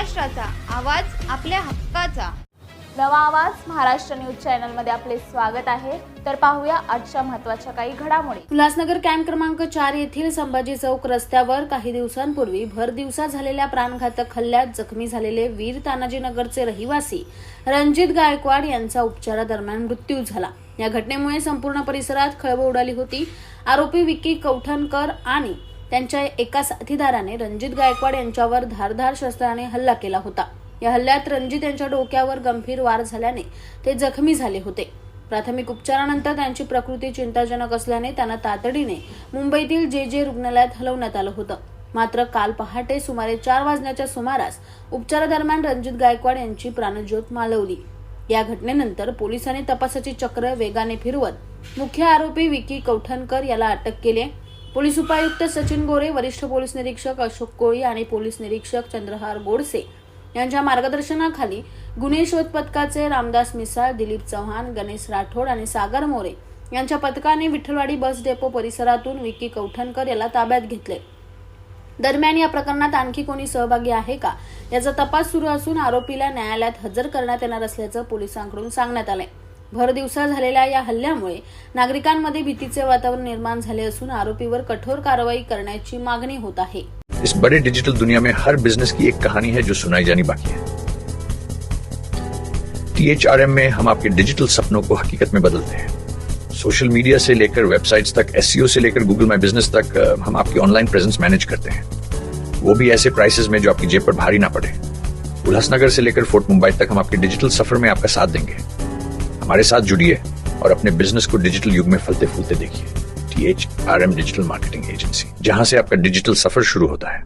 महाराष्ट्राचा आवाज आपल्या हक्काचा. नवा आवाज महाराष्ट्र न्यूज चॅनल मध्ये आपले स्वागत आहे. तर पाहूया आजच्या महत्त्वाच्या काही घडामोडी. उल्हासनगर कॅम्प क्रमांक 4 येथील संभाजी चौक रस्त्यावर काही दिवसांपूर्वी भर दिवसा झालेल्या प्राणघातक हल्ल्यात जखमी झालेले वीर तानाजी नगरचे रहिवासी रणजित गायकवाड यांचा उपचारादरम्यान मृत्यू झाला. या घटनेमुळे संपूर्ण परिसरात खळबळ उडाली होती. आरोपी विकी कौठणकर आणि त्यांच्या एका साथीदाराने रणजित गायकवाड यांच्यावर धारदार शस्त्राने हल्ला केला होता. या हल्ल्यात रणजित यांच्या डोक्यावर गंभीर वार झाल्याने ते जखमी झाले होते. प्राथमिक उपचारानंतर त्यांची प्रकृती चिंताजनक असल्याने त्यांना तातडीने मुंबईतील जे रुग्णालयात हलवण्यात आलं होतं. मात्र काल पहाटे सुमारे 4 वाजण्याच्या सुमारास उपचारादरम्यान रणजित गायकवाड यांची प्राणज्योत मालवली. या घटनेनंतर पोलिसांनी तपासाची चक्र वेगाने फिरवत मुख्य आरोपी विकी कौठणकर याला अटक केली. पोलीस उपायुक्त सचिन गोरे, वरिष्ठ पोलीस निरीक्षक अशोक कोळी आणि पोलीस निरीक्षक चंद्रहार गोडसे यांच्या मार्गदर्शनाखाली गुन्हे शोध पथकाचे रामदास मिसाळ, दिलीप चव्हाण, गणेश राठोड आणि सागर मोरे यांच्या पथकाने विठ्ठलवाडी बस डेपो परिसरातून विकी कौठणकर याला ताब्यात घेतले. दरम्यान या प्रकरणात आणखी कोणी सहभागी आहे का याचा तपास सुरू असून आरोपीला न्यायालयात हजर करण्यात येणार असल्याचं पोलिसांकडून सांगण्यात आलंय. भर दिवसा झालेल्या या हल्ल्यामुळे नागरिकांमध्ये भीतीचे वातावरण निर्माण झाले असून आरोपीवर कठोर कारवाई करण्याची मागणी होत आहे. इस बड़े डिजिटल दुनिया में हर बिजनेस की एक कहानी है जो सुनाई जानी बाकी है. THRM में हम आपके डिजिटल सपनों को हकीकत में बदलते हैं. सोशल मीडिया से लेकर वेबसाइट्स तक, SEO से लेकर गूगल माई बिजनेस तक हम आपकी ऑनलाइन प्रेजेंस मैनेज करते हैं, वो भी ऐसे प्राइसेस में जो आपकी जेब पर भारी ना पड़े. उल्हासनगर से लेकर फोर्ट मुंबई तक हम आपके डिजिटल सफर में आपका साथ देंगे. हमारे साथ जुड़िए और अपने बिजनेस को डिजिटल युग में फलते फूलते देखिए. THRM डिजिटल मार्केटिंग एजेंसी, जहां से आपका डिजिटल सफर शुरू होता है.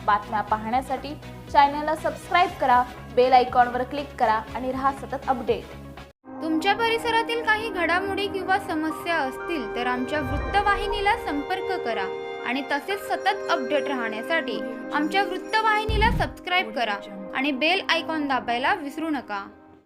बातम्या पाहण्यासाठी चॅनलला सबस्क्राइब करा, बेल आयकॉनवर क्लिक करा आणि रहा सतत अपडेट. तुमच्या परिसरातील काही घडामोडी किंवा समस्या असतील तर आमच्या वृत्तवाहिनीला संपर्क करा आणि तसेच सतत अपडेट राहण्यासाठी आमच्या वृत्तवाहिनीला सबस्क्राइब करा आणि बेल आयकॉन दाबायला विसरू नका.